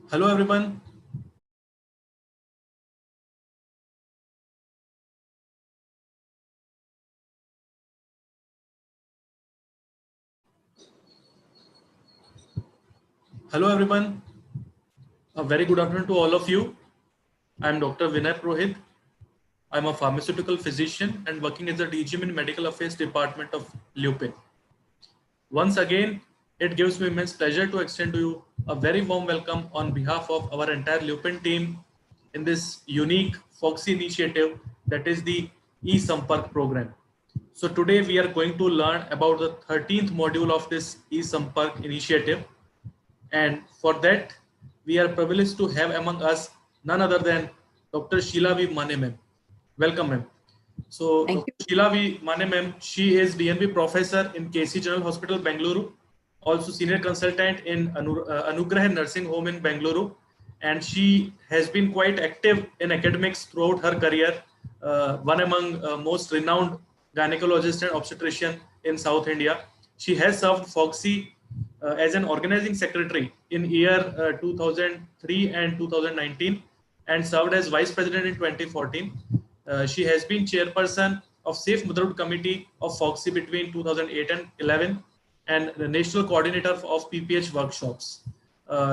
Hello everyone. Hello everyone. A very good afternoon to all of you. I am Dr. Vinay Prohit. I am a pharmaceutical physician and working as a DGM in Medical Affairs Department of Lupin. Once again, it gives me immense pleasure to extend to you a very warm welcome on behalf of our entire Lupin team in this unique Foxy initiative that is the E-Sampark program. So today we are going to learn about the 13th module of this E-Sampark initiative. And for that, we are privileged to have among us none other than Dr. Sheela V. Mane ma'am. Welcome, ma'am. So, Thank Dr. Sheela V. Mane ma'am, she is DNB professor in KC General Hospital, Bengaluru, also senior consultant in Anugrah Nursing Home in Bengaluru, and she has been quite active in academics throughout her career, one among most renowned gynecologist and obstetrician in South India. She has served Foxy as an organizing secretary in year 2003 and 2019 and served as vice president in 2014. She has been chairperson of Safe Motherhood Committee of Foxy between 2008 and 11 and the national coordinator of PPH workshops.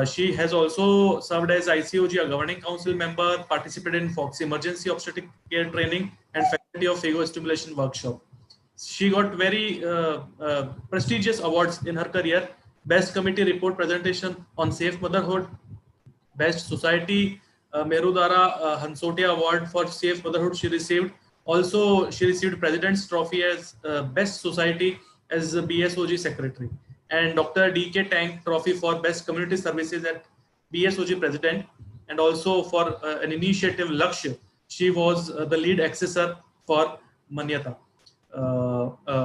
She has also served as ICOG, a governing council member, participated in Foxy emergency obstetric care training and faculty of phago stimulation workshop. She got very prestigious awards in her career. Best committee report presentation on safe motherhood, Best Society Merudara Hansotia Award for Safe Motherhood she received. Also, she received President's Trophy as Best Society as a BSOG Secretary, and Dr. D.K. Tank Trophy for Best Community Services at BSOG President, and also for an initiative Lakshya. She was the lead accessor for Manyata.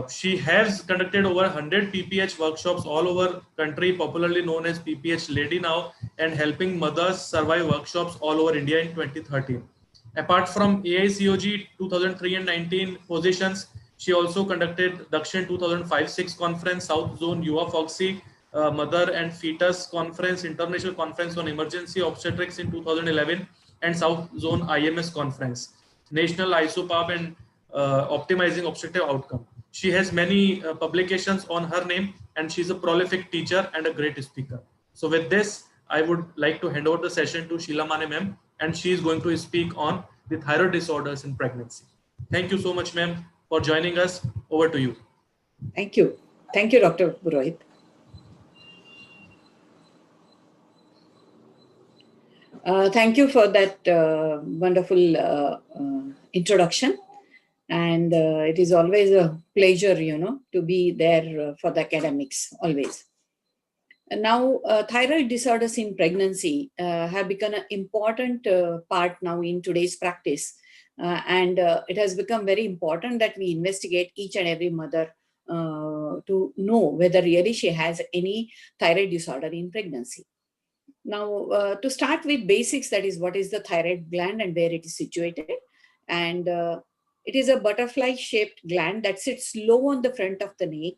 She has conducted over 100 PPH workshops all over country, popularly known as PPH Lady now, and helping mothers survive workshops all over India in 2013. Apart from AICOG 2003 and 19 positions, she also conducted Dakshin 2005-6 conference, South Zone Yuva Foxy, Mother and Fetus Conference, International Conference on Emergency Obstetrics in 2011, and South Zone IMS Conference, National ISOPAB and optimizing obstetric outcome. She has many publications on her name, and she's a prolific teacher and a great speaker. So with this, I would like to hand over the session to Sheela Mane ma'am, and she is going to speak on the thyroid disorders in pregnancy. Thank you so much, ma'am, for joining us. Over to you. Thank you. Thank you, Dr. Purohit. Thank you for that wonderful introduction. And it is always a pleasure, to be there for the academics, always. And now, thyroid disorders in pregnancy have become an important part now in today's practice. And it has become very important that we investigate each and every mother to know whether really she has any thyroid disorder in pregnancy. Now, to start with basics, that is what is the thyroid gland and where it is situated. And it is a butterfly-shaped gland that sits low on the front of the neck.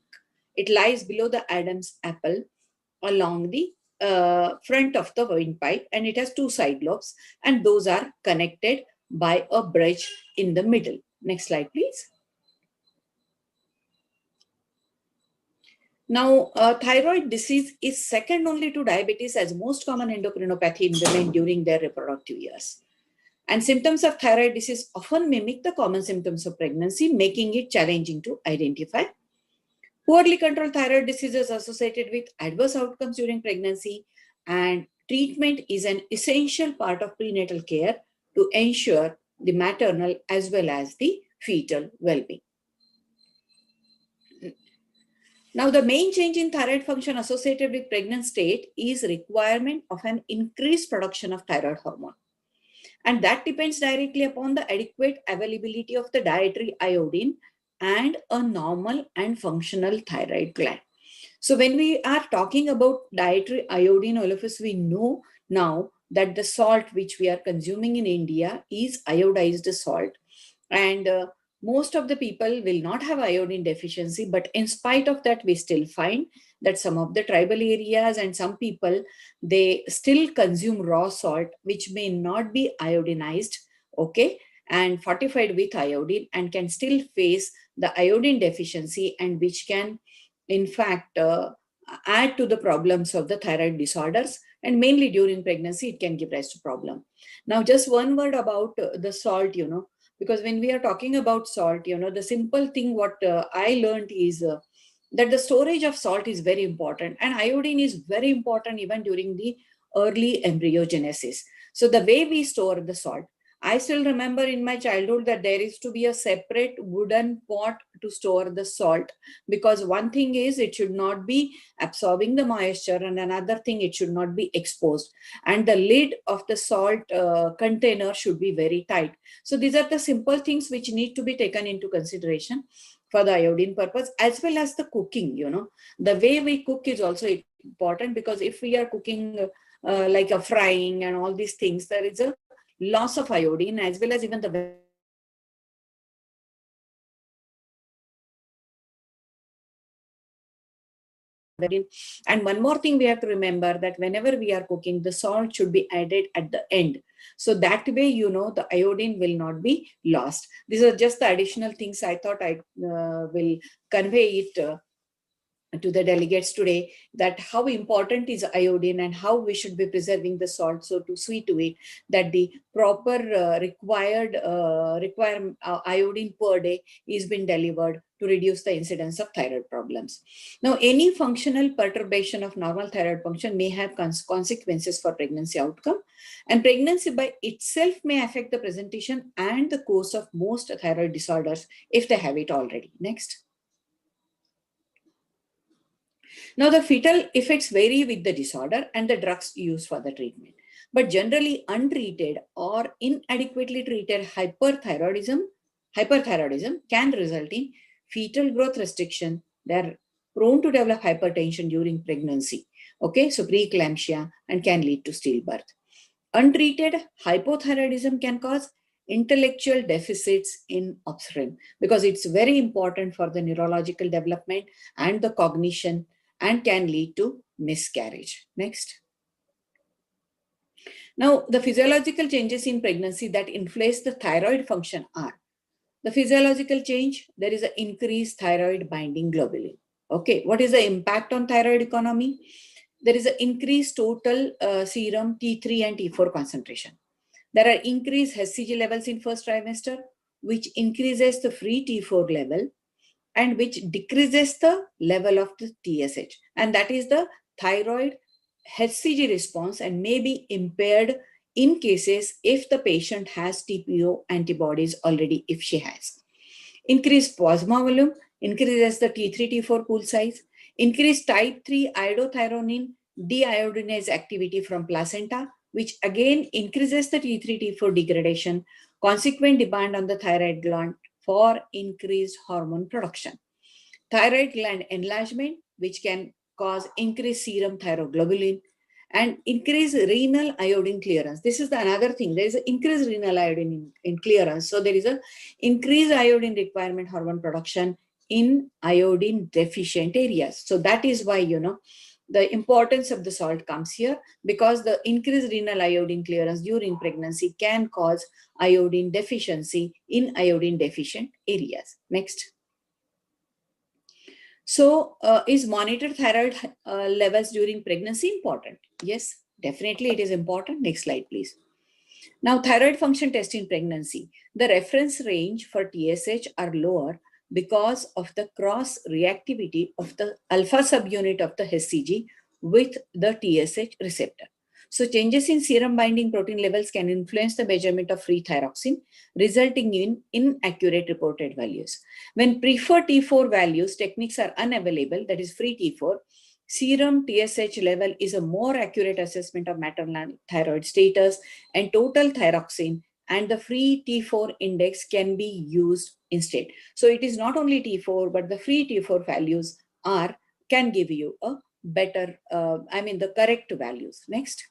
It lies below the Adam's apple along the front of the windpipe, and it has two side lobes, and those are connected by a bridge in the middle. Next slide, please. Now, thyroid disease is second only to diabetes as most common endocrinopathy in women during their reproductive years. And symptoms of thyroid disease often mimic the common symptoms of pregnancy, making it challenging to identify. Poorly controlled thyroid disease is associated with adverse outcomes during pregnancy, and treatment is an essential part of prenatal care to ensure the maternal as well as the fetal well-being. Now, the main change in thyroid function associated with pregnant state is requirement of an increased production of thyroid hormone. And that depends directly upon the adequate availability of the dietary iodine and a normal and functional thyroid gland. So when we are talking about dietary iodine, all of us, we know now that the salt which we are consuming in India is iodized salt. And most of the people will not have iodine deficiency, but in spite of that, we still find that some of the tribal areas and some people, they still consume raw salt, which may not be iodinized, okay, and fortified with iodine, and can still face the iodine deficiency, and which can, in fact, add to the problems of the thyroid disorders. And mainly during pregnancy, it can give rise to problem. Now, just one word about the salt, because when we are talking about salt, the simple thing what I learned is that the storage of salt is very important, and iodine is very important even during the early embryogenesis. So the way we store the salt, I still remember in my childhood that there is to be a separate wooden pot to store the salt, because one thing is it should not be absorbing the moisture, and another thing, it should not be exposed, and the lid of the salt container should be very tight. So these are the simple things which need to be taken into consideration for the iodine purpose, as well as the cooking. The way we cook is also important, because if we are cooking like a frying and all these things, there is a loss of iodine, as well as even the and one more thing we have to remember, that whenever we are cooking, the salt should be added at the end. So that way, the iodine will not be lost. These are just the additional things I thought I will convey it to the delegates today, that how important is iodine and how we should be preserving the salt, so to see to it that the proper required iodine per day is being delivered to reduce the incidence of thyroid problems. Now, any functional perturbation of normal thyroid function may have consequences for pregnancy outcome, and pregnancy by itself may affect the presentation and the course of most thyroid disorders if they have it already. Next. Now, the fetal effects vary with the disorder and the drugs used for the treatment. But generally, untreated or inadequately treated hyperthyroidism can result in fetal growth restriction. They are prone to develop hypertension during pregnancy, okay, so preeclampsia, and can lead to stillbirth. Untreated hypothyroidism can cause intellectual deficits in offspring, because it's very important for the neurological development and the cognition, and can lead to miscarriage. Next. Now, the physiological changes in pregnancy that influence the thyroid function are: the physiological change, there is an increased thyroid binding globulin. Okay, what is the impact on thyroid economy? There is an increased total serum T3 and T4 concentration. There are increased HCG levels in first trimester, which increases the free T4 level, and which decreases the level of the TSH. And that is the thyroid HCG response, and may be impaired in cases if the patient has TPO antibodies already, if she has. Increased plasma volume increases the T3, T4 pool size. Increased type 3 iodothyronine deiodinase activity from placenta, which again increases the T3, T4 degradation. Consequent demand on the thyroid gland for increased hormone production. Thyroid gland enlargement, which can cause increased serum thyroglobulin, and increased renal iodine clearance. This is another thing. There is an increased renal iodine in clearance. So there is an increased iodine requirement hormone production in iodine deficient areas. So that is why, the importance of the salt comes here, because the increased renal iodine clearance during pregnancy can cause iodine deficiency in iodine deficient areas. Next. So, is monitored thyroid levels during pregnancy important? Yes, definitely it is important. Next slide, please. Now, thyroid function test in pregnancy. The reference range for TSH are lower because of the cross reactivity of the alpha subunit of the HCG with the TSH receptor. So changes in serum binding protein levels can influence the measurement of free thyroxine, resulting in inaccurate reported values. When preferred T4 values techniques are unavailable, that is free T4, serum TSH level is a more accurate assessment of maternal thyroid status and total thyroxine, and the free T4 index can be used instead. So it is not only T4, but the free T4 values can give you a better, the correct values. Next.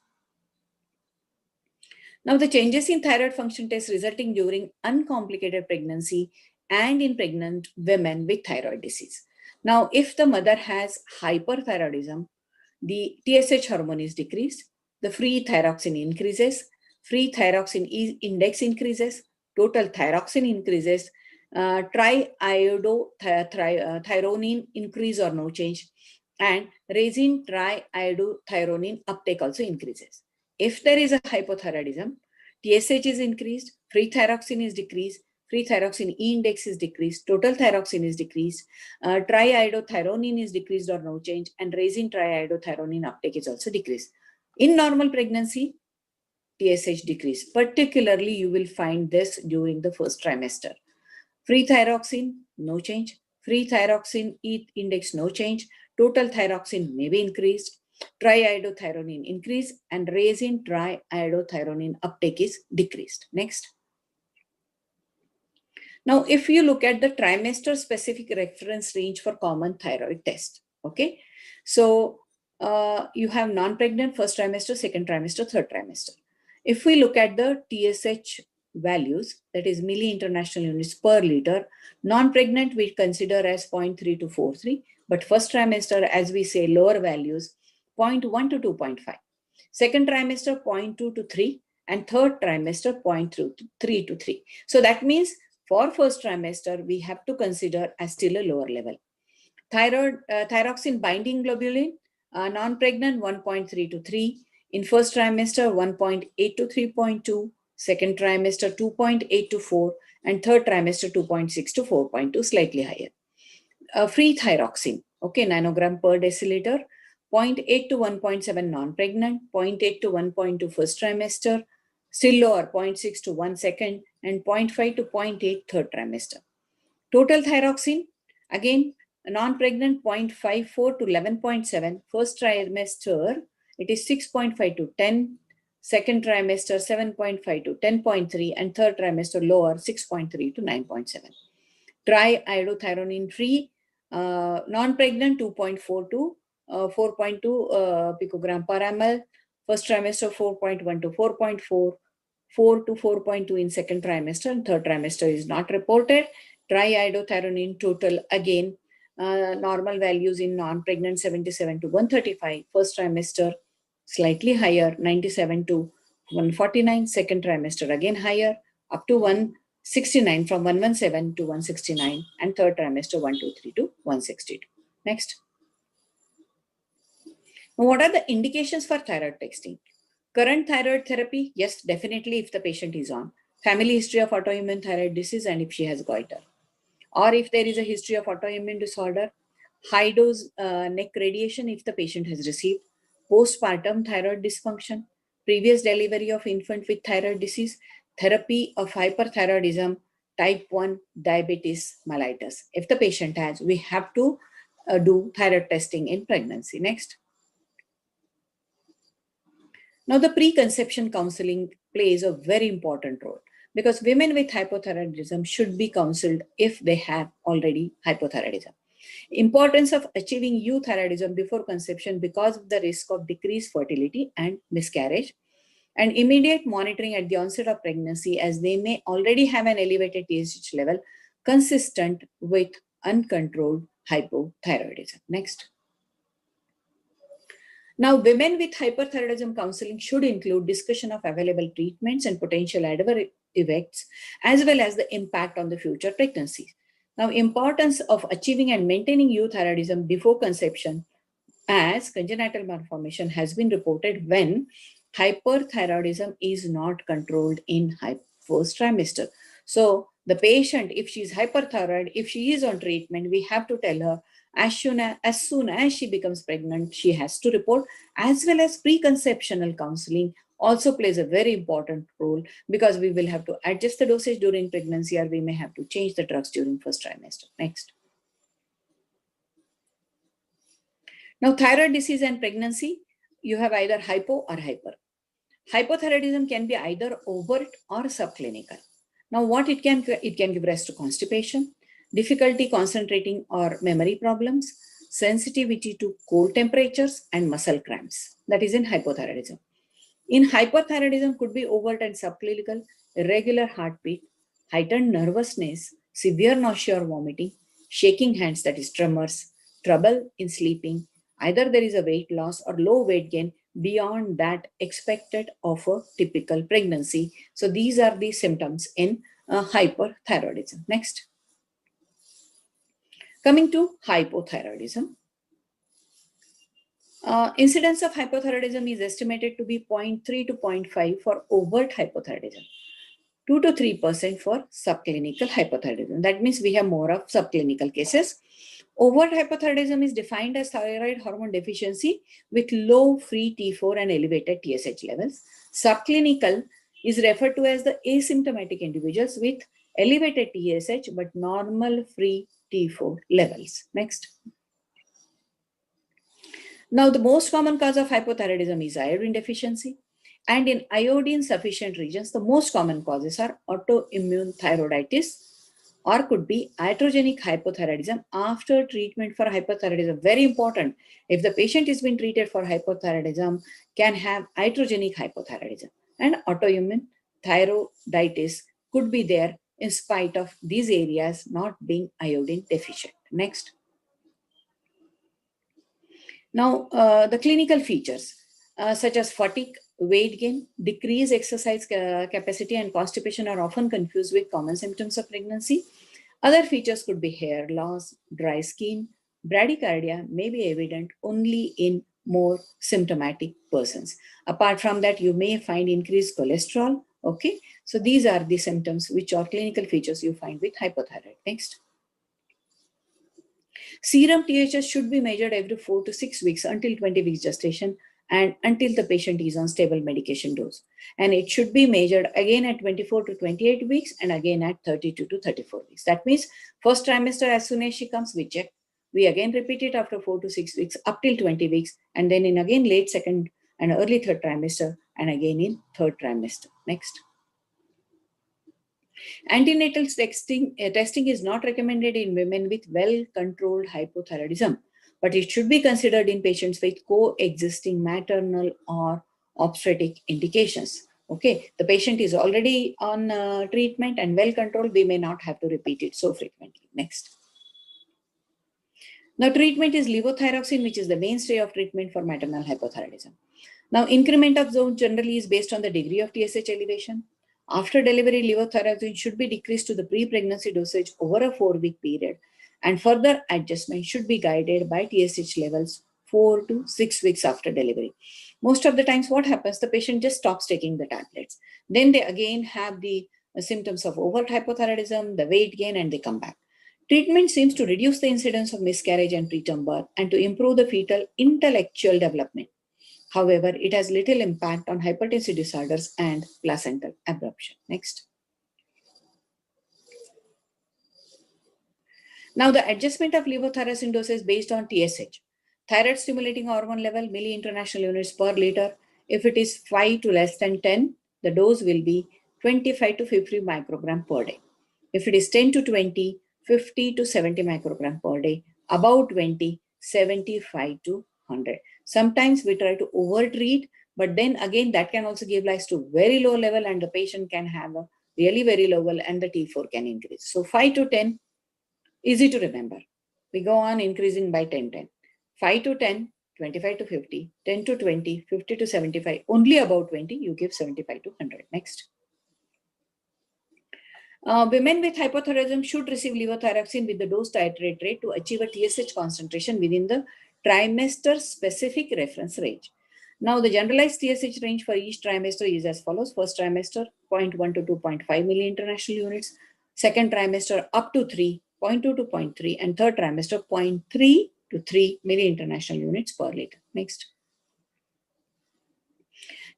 Now, the changes in thyroid function tests resulting during uncomplicated pregnancy and in pregnant women with thyroid disease. Now, if the mother has hyperthyroidism, the TSH hormone is decreased, the free thyroxine increases, free thyroxine index increases, total thyroxine increases, triiodothyronine increase or no change, and resin triiodothyronine uptake also increases. If there is a hypothyroidism, TSH is increased, free thyroxine is decreased, free thyroxine E index is decreased, total thyroxine is decreased, triiodothyronine is decreased or no change, and resin triiodothyronine uptake is also decreased. In normal pregnancy, TSH decrease. Particularly, you will find this during the first trimester. Free thyroxine, no change. Free thyroxine E index, no change. Total thyroxine may be increased. Triiodothyronine increase, and resin triiodothyronine uptake is decreased. Next. Now, if you look at the trimester specific reference range for common thyroid test, okay? So you have non-pregnant first trimester, second trimester, third trimester. If we look at the TSH values, that is milli international units per liter, non-pregnant we consider as 0.3 to 4.3, but first trimester, as we say, lower values, 0.1 to 2.5. Second trimester, 0.2 to 3, and third trimester, 0.3 to 3. So that means for first trimester, we have to consider as still a lower level. Thyroxine binding globulin, non-pregnant 1.3 to 3. In first trimester, 1.8 to 3.2. Second trimester, 2.8 to 4. And third trimester, 2.6 to 4.2, slightly higher. Free thyroxine, okay, nanogram per deciliter, 0.8 to 1.7 non-pregnant, 0.8 to 1.2 first trimester, still lower, 0.6 to 1 second, and 0.5 to 0.8 third trimester. Total thyroxine, again, non-pregnant 0.54 to 11.7, first trimester, it is 6.5 to 10, second trimester 7.5 to 10.3, and third trimester lower 6.3 to 9.7. Triiodothyronine free, non-pregnant 2.4 to 4.2 picogram per ml, first trimester 4.1 to 4.4, 4 to 4.2 in second trimester, and third trimester is not reported. Triiodothyronine total, again, normal values in non-pregnant 77 to 135, first trimester slightly higher, 97 to 149, second trimester again higher, up to 169, from 117 to 169, and third trimester 123 to 162. Next. Now, what are the indications for thyroid testing? Current thyroid therapy, yes, definitely if the patient is on. Family history of autoimmune thyroid disease, and if she has goiter. Or if there is a history of autoimmune disorder, high dose neck radiation if the patient has received, postpartum thyroid dysfunction, previous delivery of infant with thyroid disease, therapy of hyperthyroidism, type 1 diabetes mellitus. If the patient has, we have to do thyroid testing in pregnancy. Next. Now, the preconception counseling plays a very important role, because women with hypothyroidism should be counseled if they have already hypothyroidism. Importance of achieving euthyroidism before conception because of the risk of decreased fertility and miscarriage, and immediate monitoring at the onset of pregnancy, as they may already have an elevated TSH level consistent with uncontrolled hypothyroidism. Next. Now, women with hyperthyroidism counseling should include discussion of available treatments and potential adverse effects, as well as the impact on the future pregnancies. Now, importance of achieving and maintaining euthyroidism before conception, as congenital malformation has been reported when hyperthyroidism is not controlled in first trimester. So, the patient, if she is hyperthyroid, if she is on treatment, we have to tell her as soon as she becomes pregnant, she has to report, as well as preconceptional counseling also plays a very important role, because we will have to adjust the dosage during pregnancy, or we may have to change the drugs during first trimester. Next. Now, thyroid disease and pregnancy, you have either hypo or hyper. Hypothyroidism can be either overt or subclinical. Now, what it can give rise to constipation, difficulty concentrating or memory problems, sensitivity to cold temperatures, and muscle cramps. That is in hypothyroidism. In hyperthyroidism could be overt and subclinical, irregular heartbeat, heightened nervousness, severe nausea or vomiting, shaking hands, that is tremors, trouble in sleeping, either there is a weight loss or low weight gain beyond that expected of a typical pregnancy. So these are the symptoms in hyperthyroidism. Next. Coming to hypothyroidism. Incidence of hypothyroidism is estimated to be 0.3 to 0.5 for overt hypothyroidism, 2 to 3% for subclinical hypothyroidism. That means we have more of subclinical cases. Overt hypothyroidism is defined as thyroid hormone deficiency with low free T4 and elevated TSH levels. Subclinical is referred to as the asymptomatic individuals with elevated TSH but normal free T4 levels. Next. Now, the most common cause of hypothyroidism is iodine deficiency. And in iodine sufficient regions, the most common causes are autoimmune thyroiditis or could be iatrogenic hypothyroidism after treatment for hypothyroidism. Very important. If the patient is being treated for hypothyroidism, can have iatrogenic hypothyroidism. And autoimmune thyroiditis could be there in spite of these areas not being iodine deficient. Next. Now, the clinical features such as fatigue, weight gain, decreased exercise capacity, and constipation are often confused with common symptoms of pregnancy. Other features could be hair loss, dry skin, bradycardia may be evident only in more symptomatic persons. Apart from that, you may find increased cholesterol. Okay, so these are the symptoms which are clinical features you find with hypothyroid. Next. Serum THS should be measured every 4 to 6 weeks until 20 weeks gestation and until the patient is on stable medication dose. And it should be measured again at 24 to 28 weeks and again at 32 to 34 weeks. That means first trimester, as soon as she comes, we check. We again repeat it after 4 to 6 weeks up till 20 weeks and then in again late second and early third trimester and again in third trimester. Next. Antenatal testing is not recommended in women with well-controlled hypothyroidism, but it should be considered in patients with coexisting maternal or obstetric indications. Okay, the patient is already on treatment and well-controlled, we may not have to repeat it so frequently. Next. Now, treatment is levothyroxine, which is the mainstay of treatment for maternal hypothyroidism. Now, increment of zone generally is based on the degree of TSH elevation. After delivery, levothyroxine should be decreased to the pre-pregnancy dosage over a 4-week period, and further adjustment should be guided by TSH levels 4 to 6 weeks after delivery. Most of the times what happens, the patient just stops taking the tablets. Then they again have the symptoms of overt hypothyroidism, the weight gain, and they come back. Treatment seems to reduce the incidence of miscarriage and preterm birth and to improve the fetal intellectual development. However, it has little impact on hypertensive disorders and placental abruption. Next. Now, the adjustment of levothyroxine doses based on TSH. Thyroid stimulating hormone level, milli international units per liter. If it is 5 to less than 10, the dose will be 25 to 50 microgram per day. If it is 10 to 20, 50 to 70 microgram per day. Above 20, 75 to 100. Sometimes we try to overtreat, but then again that can also give rise to very low level and the patient can have a really very low level and the T4 can increase. So 5 to 10, easy to remember. We go on increasing by 10, 10. 5 to 10, 25 to 50, 10 to 20, 50 to 75. Only about 20, you give 75 to 100. Next. Women with hypothyroidism should receive levothyroxine with the dose titrate rate to achieve a TSH concentration within the trimester-specific reference range. Now, the generalized TSH range for each trimester is as follows. First trimester, 0.1 to 2.5 milli international units. Second trimester, up to 3, 0.2 to 0.3. And third trimester, 0.3 to 3 milli international units per liter. Next.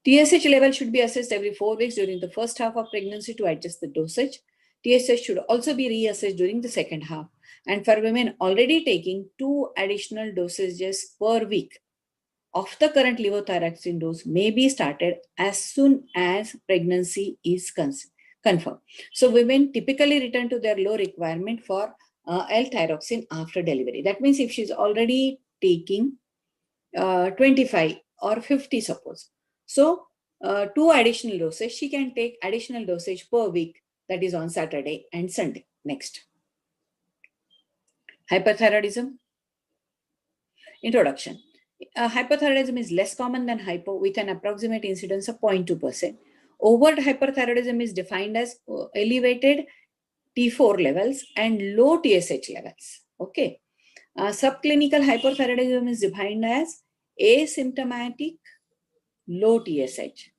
TSH level should be assessed every 4 weeks during the first half of pregnancy to adjust the dosage. TSH should also be reassessed during the second half. And for women already taking 2 additional dosages per week of the current levothyroxine dose may be started as soon as pregnancy is confirmed. So women typically return to their low requirement for L-thyroxine after delivery. That means if she's already taking 25 or 50 suppose. So 2 additional doses, she can take additional dosage per week, that is on Saturday and Sunday. Next. Hyperthyroidism. Introduction. Hyperthyroidism is less common than hypo with an approximate incidence of 0.2%. Overt hyperthyroidism is defined as elevated T4 levels and low TSH levels. Okay. Subclinical hyperthyroidism is defined as asymptomatic low TSH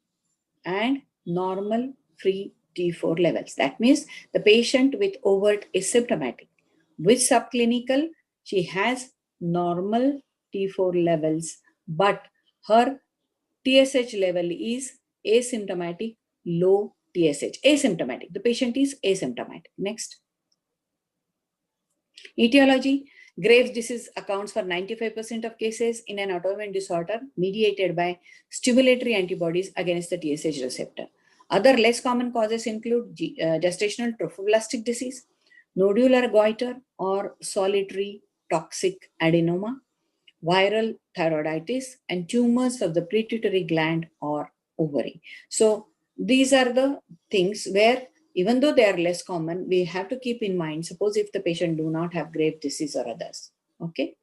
and normal free T4 levels. That means the patient with overt is symptomatic. With subclinical, she has normal T4 levels, but her TSH level is asymptomatic low TSH. Asymptomatic. The patient is asymptomatic. Next. Etiology. Graves' disease accounts for 95% of cases in an autoimmune disorder mediated by stimulatory antibodies against the TSH receptor. Other less common causes include gestational trophoblastic disease, nodular goiter or solitary toxic adenoma, viral thyroiditis, and tumors of the pituitary gland or ovary. So these are the things where, even though they are less common, we have to keep in mind, suppose if the patient do not have Graves' disease or others. Okay.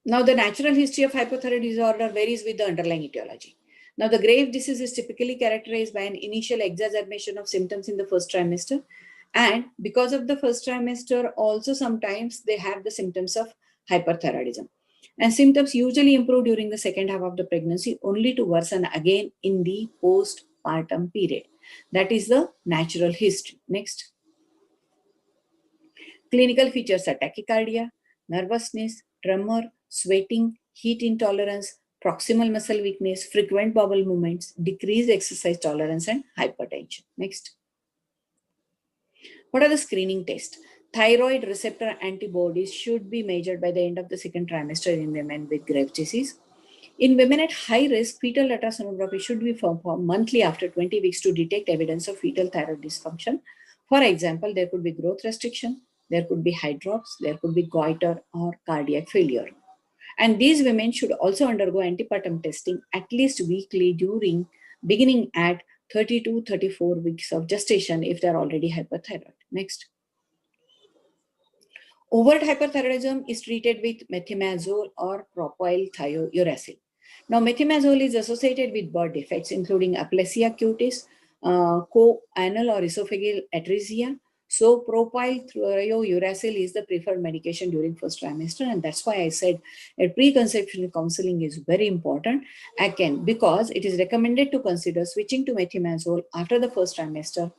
Now, the natural history of hypothyroid disorder varies with the underlying etiology. Now, the Graves' disease is typically characterized by an initial exacerbation of symptoms in the first trimester. And because of the first trimester, also sometimes they have the symptoms of hyperthyroidism. And symptoms usually improve during the second half of the pregnancy, only to worsen again in the postpartum period. That is the natural history. Next. Clinical features are tachycardia, nervousness, tremor, sweating, heat intolerance, proximal muscle weakness, frequent bowel movements, decreased exercise tolerance, and hypertension. Next. What are the screening tests? Thyroid receptor antibodies should be measured by the end of the second trimester in women with Graves' disease. In women at high risk, fetal ultrasonography should be performed monthly after 20 weeks to detect evidence of fetal thyroid dysfunction. For example, there could be growth restriction, there could be hydrops, there could be goiter or cardiac failure. And these women should also undergo antepartum testing at least weekly during beginning at 30 to 34 weeks of gestation if they're already hyperthyroid. Next. Overt hyperthyroidism is treated with methimazole or propylthiouracil. Now, methimazole is associated with birth defects, including aplasia cutis, co-anal or esophageal atresia. So, propylthiouracil is the preferred medication during first trimester, and that's why I said a preconception counseling is very important. Again, because it is recommended to consider switching to methimazole after the first trimester,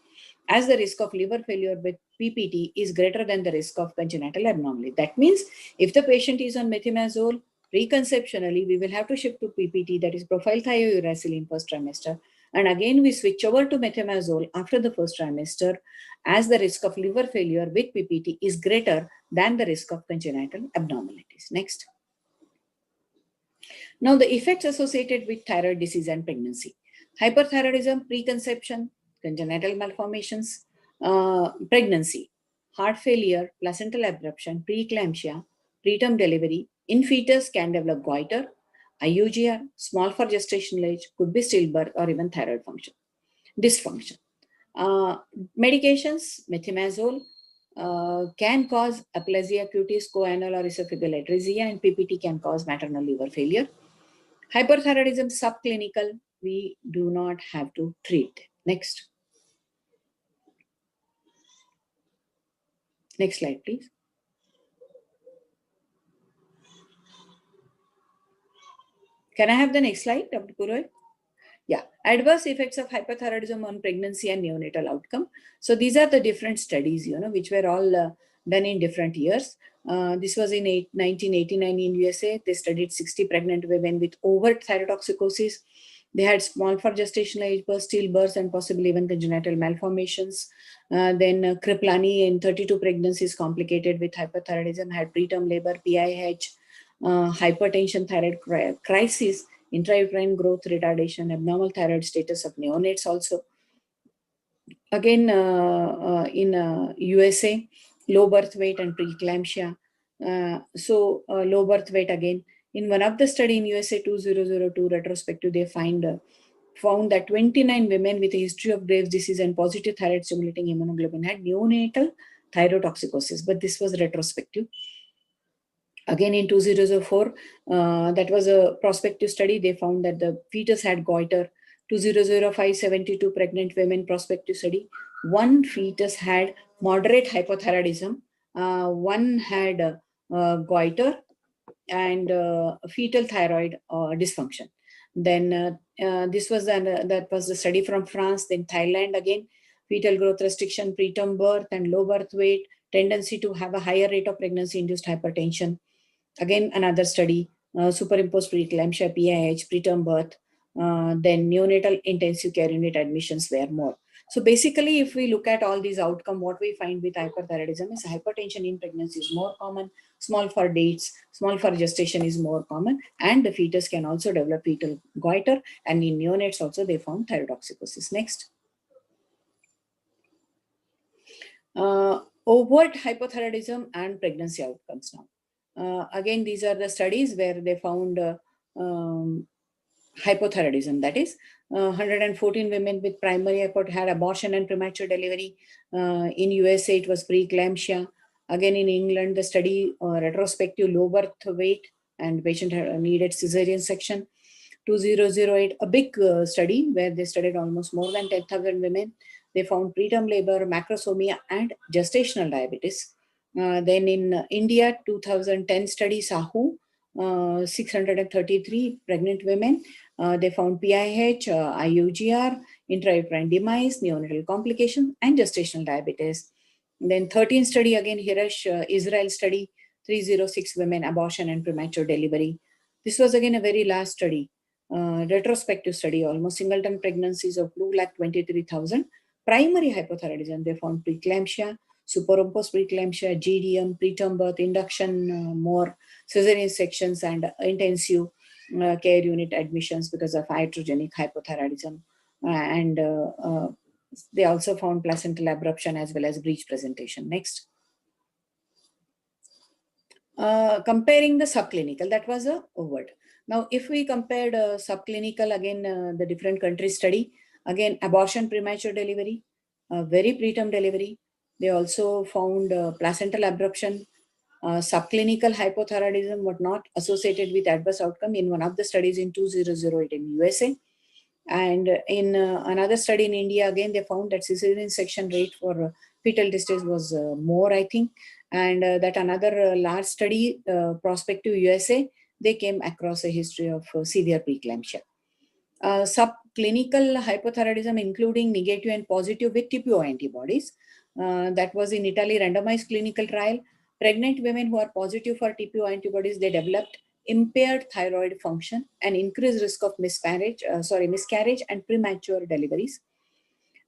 as the risk of liver failure with PPT is greater than the risk of congenital abnormality. That means if the patient is on methimazole, preconceptionally, we will have to shift to PPT, that is propylthiouracil in first trimester. And again, we switch over to methimazole after the first trimester, as the risk of liver failure with PPT is greater than the risk of congenital abnormalities. Next. Now, the effects associated with thyroid disease and pregnancy. Hyperthyroidism, preconception, congenital malformations, pregnancy, heart failure, placental abruption, preeclampsia, preterm delivery. In fetus can develop goiter, IUGR, small for gestational age, could be stillbirth or even thyroid function dysfunction. Medications, methimazole, can cause aplasia cutis, co-anal or esophageal atresia, and PPT can cause maternal liver failure. Hyperthyroidism subclinical, we do not have to treat. Next. Next slide, please. Can I have the next slide, Dr. Purohit? Yeah, adverse effects of hyperthyroidism on pregnancy and neonatal outcome. So these are the different studies, which were all done in different years. This was in 1989 in USA. They studied 60 pregnant women with overt thyrotoxicosis. They had small for gestational age birth, stillbirths, and possibly even congenital malformations. Then Kriplani in 32 pregnancies complicated with hyperthyroidism, had preterm labor, PIH, hypertension, thyroid crisis, intrauterine growth retardation, abnormal thyroid status of neonates also. Again, in USA, low birth weight and preeclampsia. Low birth weight again. In one of the study in USA 2002 retrospective, they find found that 29 women with a history of Graves' disease and positive thyroid stimulating immunoglobulin had neonatal thyrotoxicosis, but this was retrospective. Again, in 2004, that was a prospective study. They found that the fetus had goiter. 2005, 72 pregnant women prospective study. One fetus had moderate hypothyroidism. One had goiter and fetal thyroid dysfunction. Then this was that was the study from France. Then Thailand again, fetal growth restriction, preterm birth, and low birth weight, tendency to have a higher rate of pregnancy-induced hypertension. Again, another study, superimposed preeclampsia, PIH, preterm birth, then neonatal intensive care unit admissions were more. So basically, if we look at all these outcomes, what we find with hyperthyroidism is hypertension in pregnancy is more common, small for dates, small for gestation is more common, and the fetus can also develop fetal goiter, and in neonates also they found thyrotoxicosis. Next. Overt hypothyroidism and pregnancy outcomes now. Again, these are the studies where they found hypothyroidism, that is 114 women with primary had abortion and premature delivery. In USA, it was preeclampsia. Again, in England, the study retrospective low birth weight and patient needed cesarean section. 2008, a big study where they studied almost more than 10,000 women. They found preterm labor, macrosomia, and gestational diabetes. Then in India, 2010 study, SAHU, 633 pregnant women. They found PIH, IUGR, intrauterine demise, neonatal complication, and gestational diabetes. Then 13 study, again, Hirash, Israel study, 306 women, abortion and premature delivery. This was again a very last study, retrospective study, almost singleton pregnancies of 223,000. Primary hypothyroidism, they found preeclampsia, superimposed preeclampsia, GDM, preterm birth, induction, more cesarean sections, and intensive care unit admissions because of iatrogenic hypothyroidism. And they also found placental abruption as well as breech presentation. Next. Comparing the subclinical, that was a overt. Now, if we compared subclinical, again, the different countries study, again, abortion, premature delivery, very preterm delivery. They also found placental abruption, subclinical hypothyroidism, but not associated with adverse outcome in one of the studies in 2008 in USA. And in another study in India, again, they found that cesarean section rate for fetal distress was more, I think. And that another large study, prospective USA, they came across a history of severe preeclampsia. Subclinical hypothyroidism, including negative and positive with TPO antibodies. That was in Italy, randomized clinical trial. Pregnant women who are positive for TPO antibodies, they developed impaired thyroid function and increased risk of miscarriage and premature deliveries.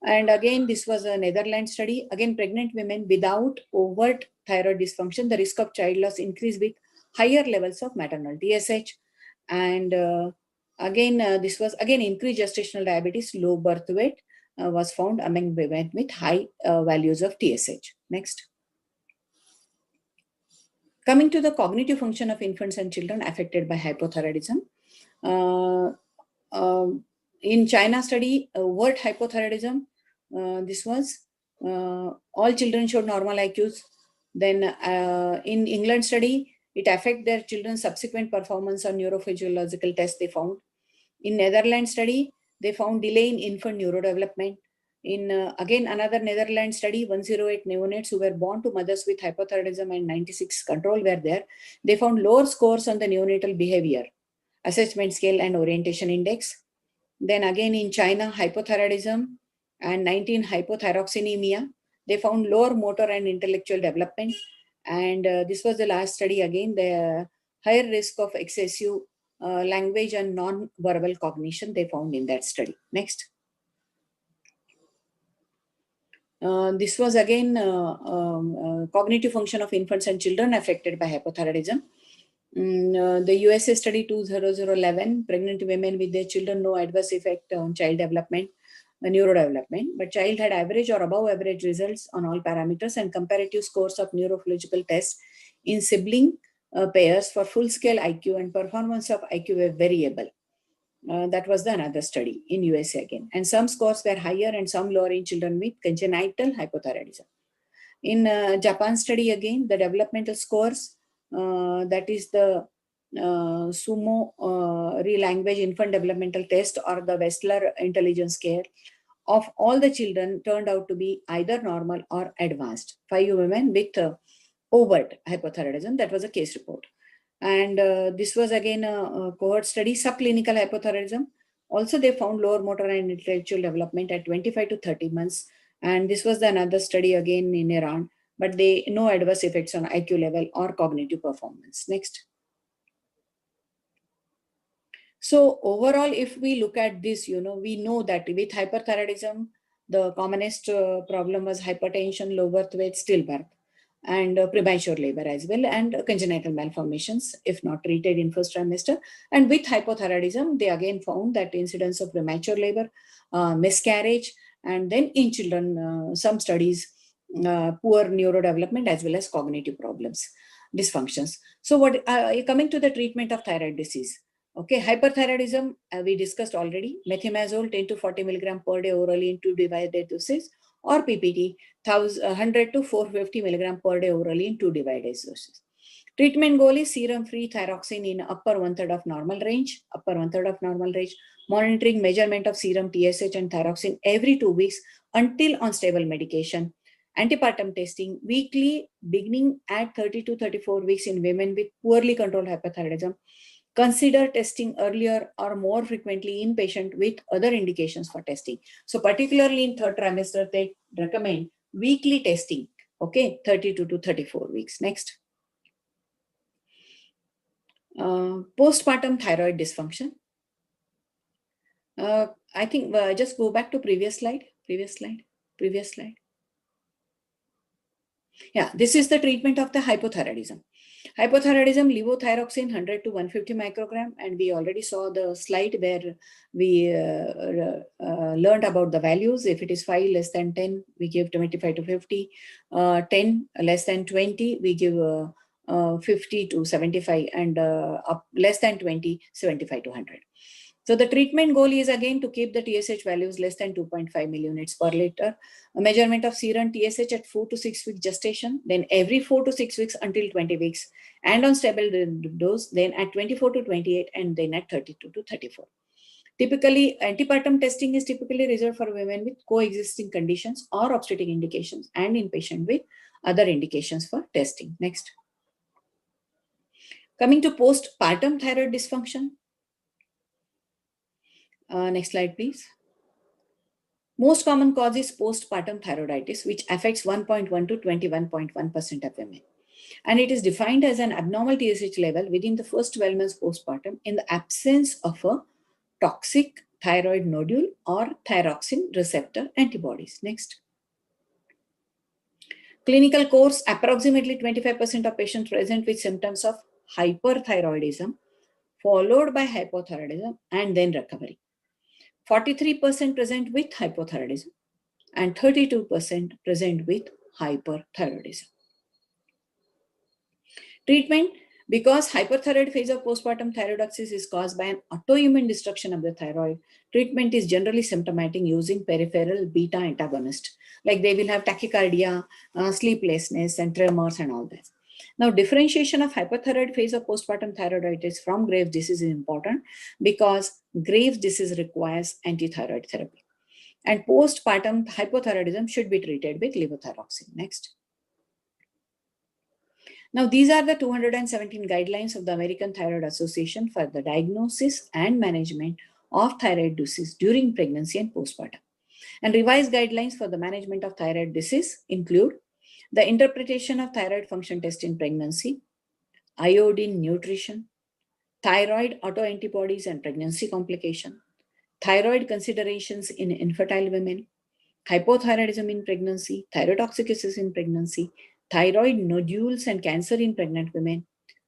And again, this was a Netherlands study. Again, pregnant women without overt thyroid dysfunction, the risk of child loss increased with higher levels of maternal TSH. And this was again increased gestational diabetes, low birth weight was found among women with high values of TSH. Next. Coming to the cognitive function of infants and children affected by hypothyroidism. In China study, overt hypothyroidism, this was all children showed normal IQs. Then in England study, it affected their children's subsequent performance on neurophysiological tests they found. In Netherlands study, they found delay in infant neurodevelopment. In again, another Netherlands study, 108 neonates who were born to mothers with hypothyroidism and 96 control were there. They found lower scores on the neonatal behavior, assessment scale and orientation index. Then again in China, hypothyroidism and 19 hypothyroxanemia. They found lower motor and intellectual development. And this was the last study again, the higher risk of excessive language and non-verbal cognition they found in that study. Next. This was again cognitive function of infants and children affected by hypothyroidism. The USA study 2011, pregnant women with their children, no adverse effect on child development, neurodevelopment, but child had average or above average results on all parameters, and comparative scores of neurophysiological tests in sibling pairs for full scale IQ and performance of IQ were variable. That was the another study in USA again. And some scores were higher and some lower in children with congenital hypothyroidism. In Japan study again, the developmental scores, that is the SUMO Re-Language Infant Developmental Test or the Westler Intelligence Scale of all the children turned out to be either normal or advanced. 5 women with overt hypothyroidism, that was a case report. And this was again a cohort study, subclinical hypothyroidism. Also, they found lower motor and intellectual development at 25 to 30 months. And this was another study again in Iran, but they no adverse effects on IQ level or cognitive performance. Next. So overall, if we look at this, we know that with hyperthyroidism, the commonest problem was hypertension, low birth weight, stillbirth, and premature labor as well, and congenital malformations if not treated in first trimester. And with hypothyroidism, they again found that incidence of premature labor, miscarriage, and then in children, some studies, poor neurodevelopment as well as cognitive problems, dysfunctions. So what coming to the treatment of thyroid disease. Okay, hyperthyroidism, we discussed already, methimazole 10 to 40 milligram per day orally in 2 divided doses, or PPT 100 to 450 milligram per day orally in 2 divided doses. Treatment goal is serum-free thyroxine in upper one-third of normal range, monitoring measurement of serum TSH and thyroxine every 2 weeks until on stable medication. Antepartum testing weekly beginning at 30 to 34 weeks in women with poorly controlled hyperthyroidism. Consider testing earlier or more frequently in patient with other indications for testing. So particularly in third trimester, they recommend weekly testing, okay, 32 to 34 weeks. Next. Postpartum thyroid dysfunction. I think just go back to previous slide. Yeah, this is the treatment of the hypothyroidism. Hypothyroidism, levothyroxine 100 to 150 microgram, and we already saw the slide where we learned about the values. If it is 5 less than 10, we give 25 to 50. 10 less than 20, we give 50 to 75, and up less than 20, 75 to 100. So the treatment goal is again to keep the TSH values less than 2.5 millunits per liter. A measurement of serum TSH at 4 to 6 week gestation, then every 4 to 6 weeks until 20 weeks, and on stable dose, then at 24 to 28, and then at 32 to 34. Typically, antepartum testing is typically reserved for women with coexisting conditions or obstetric indications, and in patients with other indications for testing. Next. Coming to postpartum thyroid dysfunction. Next slide, please. Most common cause is postpartum thyroiditis, which affects 1.1 to 21.1% of women. And it is defined as an abnormal TSH level within the first 12 months postpartum in the absence of a toxic thyroid nodule or thyroxine receptor antibodies. Next. Clinical course, approximately 25% of patients present with symptoms of hyperthyroidism, followed by hypothyroidism, and then recovery. 43% present with hypothyroidism and 32% present with hyperthyroidism. Treatment, because hyperthyroid phase of postpartum thyroidosis is caused by an autoimmune destruction of the thyroid, treatment is generally symptomatic using peripheral beta antagonist. Like they will have tachycardia, sleeplessness, and tremors and all that. Now, differentiation of hyperthyroid phase of postpartum thyroiditis from Graves' disease is important because Graves' disease requires antithyroid therapy. And postpartum hypothyroidism should be treated with levothyroxine. Next. Now, these are the 217 guidelines of the American Thyroid Association for the diagnosis and management of thyroid disease during pregnancy and postpartum. And revised guidelines for the management of thyroid disease include the interpretation of thyroid function test in pregnancy, iodine nutrition, thyroid autoantibodies and pregnancy complication, thyroid considerations in infertile women, hypothyroidism in pregnancy, thyrotoxicosis in pregnancy, thyroid nodules and cancer in pregnant women,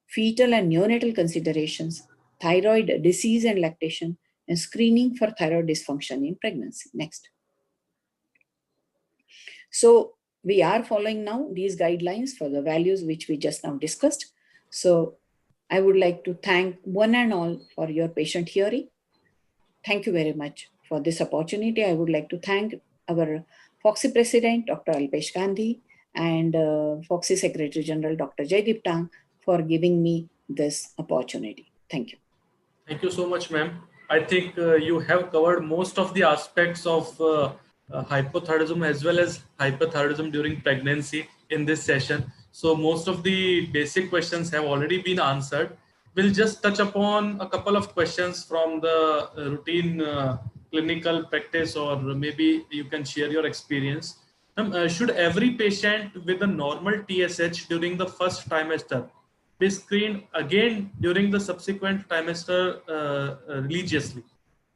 fetal and neonatal considerations, thyroid disease and lactation, and screening for thyroid dysfunction in pregnancy. Next. So we are following now these guidelines for the values which we just now discussed. So I would like to thank one and all for your patient hearing. thank you very much for this opportunity. I would like to thank our Foxy President, Dr. Alpesh Gandhi, and Foxy Secretary General, Dr. Jaideep Tang, for giving me this opportunity. Thank you. Thank you so much, ma'am. I think you have covered most of the aspects of hypothyroidism as well as hyperthyroidism during pregnancy in this session. So most of the basic questions have already been answered. We'll just touch upon a couple of questions from the routine clinical practice, or maybe you can share your experience. Should every patient with a normal TSH during the first trimester be screened again during the subsequent trimester religiously?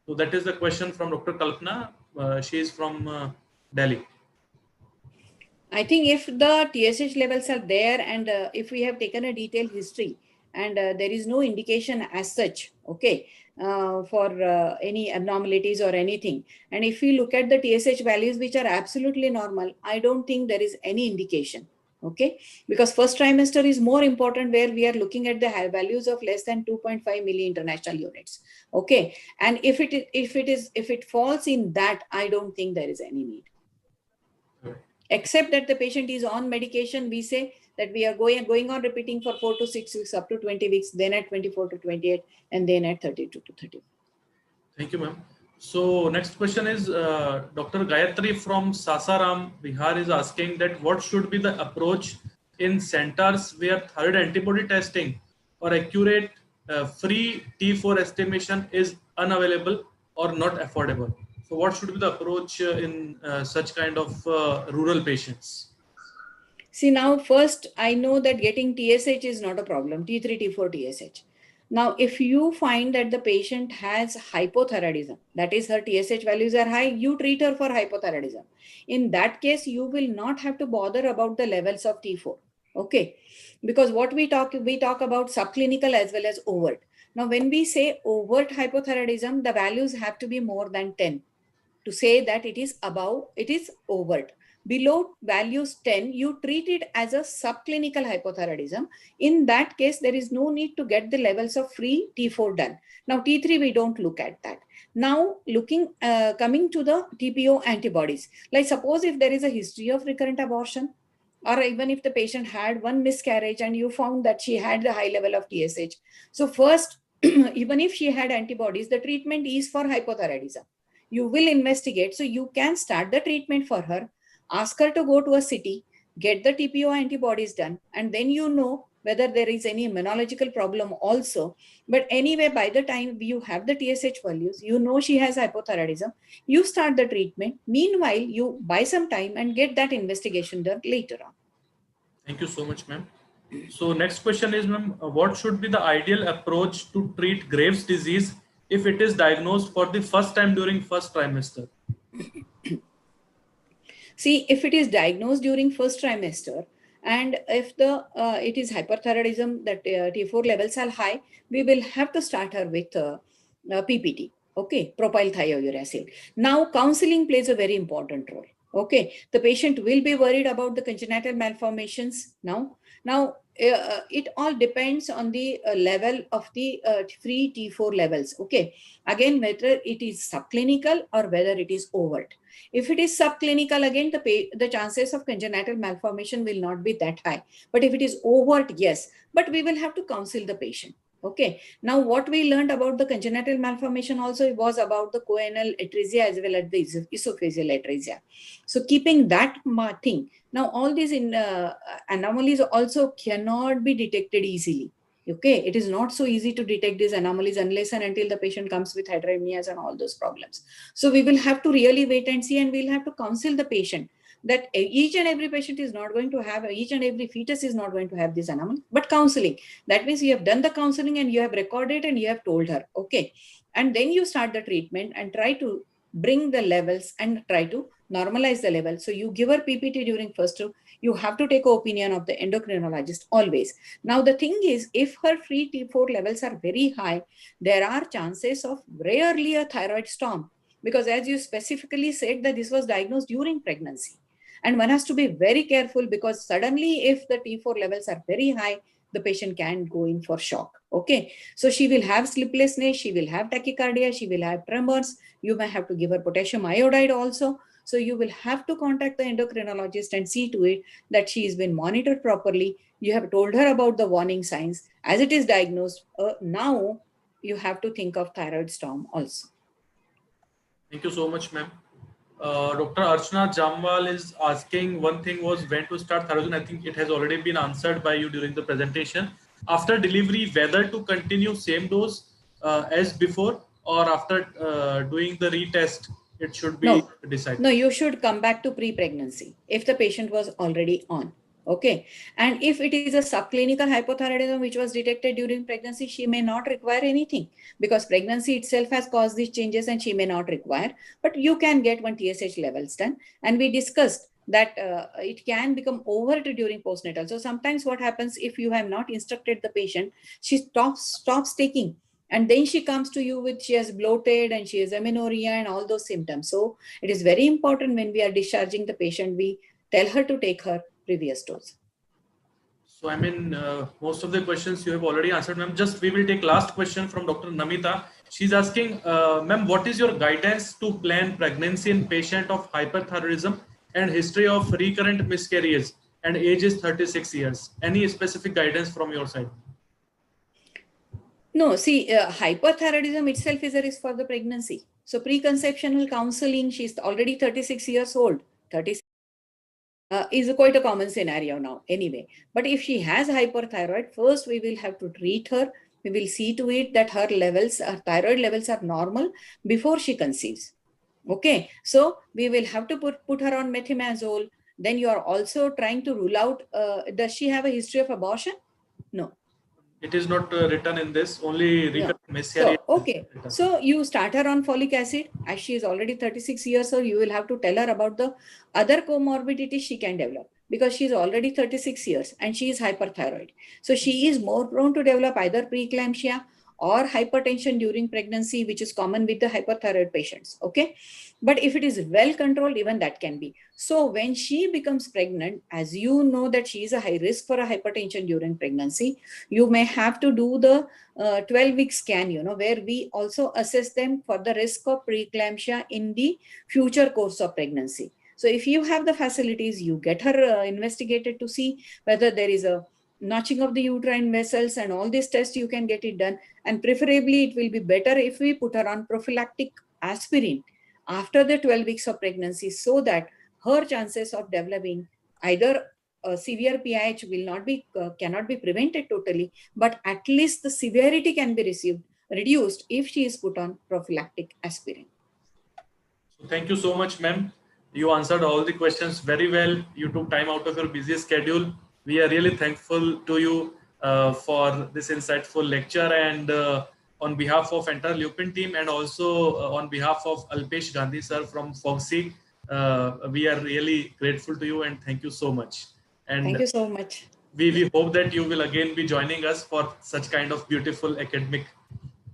So that is the question from Dr. Kalpana. She is from Delhi. I think if the TSH levels are there, and if we have taken a detailed history, and there is no indication as such, okay, for any abnormalities or anything, and if we look at the TSH values which are absolutely normal, I don't think there is any indication. Okay, because first trimester is more important, where we are looking at the values of less than 2.5 milli international units. Okay, and if it falls in that, I don't think there is any need. Except that the patient is on medication, we say that we are going on repeating for 4 to 6 weeks, up to 20 weeks, then at 24 to 28, and then at 32 to 30. Thank you, ma'am. So next question is Dr. Gayatri from Sasaram, Bihar, is asking that what should be the approach in centers where thyroid antibody testing or accurate free T4 estimation is unavailable or not affordable. So what should be the approach in such kind of rural patients? See, now first I know that getting TSH is not a problem, T3, T4, TSH. Now, if you find that the patient has hypothyroidism, that is her TSH values are high, you treat her for hypothyroidism. In that case, you will not have to bother about the levels of T4. Okay, because what we talk about subclinical as well as overt. Now, when we say overt hypothyroidism, the values have to be more than 10 to say that it is above, it is overt. Below values 10, you treat it as a subclinical hypothyroidism. In that case, there is no need to get the levels of free T4 done. Now, T3, we don't look at that. Now, coming to the TPO antibodies, like suppose if there is a history of recurrent abortion, or even if the patient had one miscarriage and you found that she had the high level of TSH. So first, even if she had antibodies, the treatment is for hypothyroidism. You will investigate. So you can start the treatment for her, ask her to go to a city, get the TPO antibodies done, and then you know whether there is any immunological problem also. But anyway, by the time you have the TSH values, you know she has hypothyroidism, you start the treatment. Meanwhile, you buy some time and get that investigation done later on. Thank you so much, ma'am. So next question is, ma'am, what should be the ideal approach to treat Graves' disease if it is diagnosed for the first time during first trimester? See, if it is diagnosed during first trimester, and if it is hyperthyroidism, that T4 levels are high, we will have to start her with PPT, okay, propyl thiouracil. Now, counseling plays a very important role. Okay, the patient will be worried about the congenital malformations now. Now, it all depends on the level of the free T4 levels. Okay, again, whether it is subclinical or whether it is overt. If it is subclinical, again, the chances of congenital malformation will not be that high. But if it is overt, yes, but we will have to counsel the patient. Okay. Now, what we learned about the congenital malformation also was about the choanal atresia as well as the esophageal atresia. So, keeping that thing, now all these anomalies also cannot be detected easily. Okay, it is not so easy to detect these anomalies unless and until the patient comes with hydramnias and all those problems. So we will have to really wait and see, and we'll have to counsel the patient that each and every patient is not going to have, each and every fetus is not going to have this anomaly, but counseling. That means you have done the counseling and you have recorded and you have told her, okay. And then you start the treatment and try to bring the levels and try to normalize the level. So you give her PPT during first two, you have to take an opinion of the endocrinologist always. Now the thing is, if her free T4 levels are very high, there are chances of rarely a thyroid storm, because as you specifically said that this was diagnosed during pregnancy. And one has to be very careful, because suddenly if the T4 levels are very high, the patient can go in for shock. Okay, so she will have sleeplessness, she will have tachycardia, she will have tremors. You may have to give her potassium iodide also. So you will have to contact the endocrinologist and see to it that she has been monitored properly. You have told her about the warning signs. As it is diagnosed, now you have to think of thyroid storm also. Thank you so much, ma'am. Dr. Archana Jamwal is asking, one thing was when to start thyroxine. I think it has already been answered by you during the presentation. After delivery, whether to continue same dose as before, or after doing the retest, it should be decided. No, you should come back to pre-pregnancy if the patient was already on. Okay. And if it is a subclinical hypothyroidism which was detected during pregnancy, she may not require anything because pregnancy itself has caused these changes and she may not require. But you can get one TSH levels done. And we discussed that it can become overt during postnatal. So sometimes what happens if you have not instructed the patient, she stops taking. And then she comes to you with she has bloated and she has amenorrhea and all those symptoms. So it is very important when we are discharging the patient, we tell her to take her previous dose. So, I mean, most of the questions you have already answered, ma'am. Just we will take last question from Dr. Namita. She's asking, ma'am, what is your guidance to plan pregnancy in patient of hyperthyroidism and history of recurrent miscarriages and age is 36 years? Any specific guidance from your side? No, see, hyperthyroidism itself is a risk for the pregnancy. So preconceptional counseling, she's already 36 years old. 36 is quite a common scenario now anyway. But if she has hyperthyroid, first we will have to treat her. We will see to it that her levels, her thyroid levels are normal before she conceives. Okay, so we will have to put her on methimazole. Then you are also trying to rule out, does she have a history of abortion? No. It is not written in this, only recurrent miscarriage. So, okay, so you start her on folic acid as she is already 36 years old. You will have to tell her about the other comorbidities she can develop because she is already 36 years and she is hyperthyroid. So she is more prone to develop either preeclampsia or hypertension during pregnancy, which is common with the hyperthyroid patients. Okay, but if it is well controlled, even that can be. So when she becomes pregnant, as you know that she is a high risk for a hypertension during pregnancy, you may have to do the 12-week scan, where we also assess them for the risk of preeclampsia in the future course of pregnancy. So if you have the facilities, you get her investigated to see whether there is a notching of the uterine vessels and all these tests, you can get it done. And preferably it will be better if we put her on prophylactic aspirin after the 12 weeks of pregnancy so that her chances of developing either severe PIH will not be cannot be prevented totally, but at least the severity can be reduced if she is put on prophylactic aspirin. So thank you so much, ma'am. You answered all the questions very well. You took time out of your busy schedule. We are really thankful to you for this insightful lecture, and on behalf of entire Lupin team and also on behalf of Alpesh Gandhi sir from Foxy, we are really grateful to you and thank you so much. And thank you so much. We hope that you will again be joining us for such kind of beautiful academic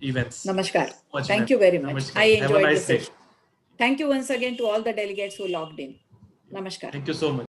events. Namaskar. Thank you very much. Namaskar. I enjoyed Have a nice the day. session. Thank you once again to all the delegates who logged in. Namaskar. Thank you so much.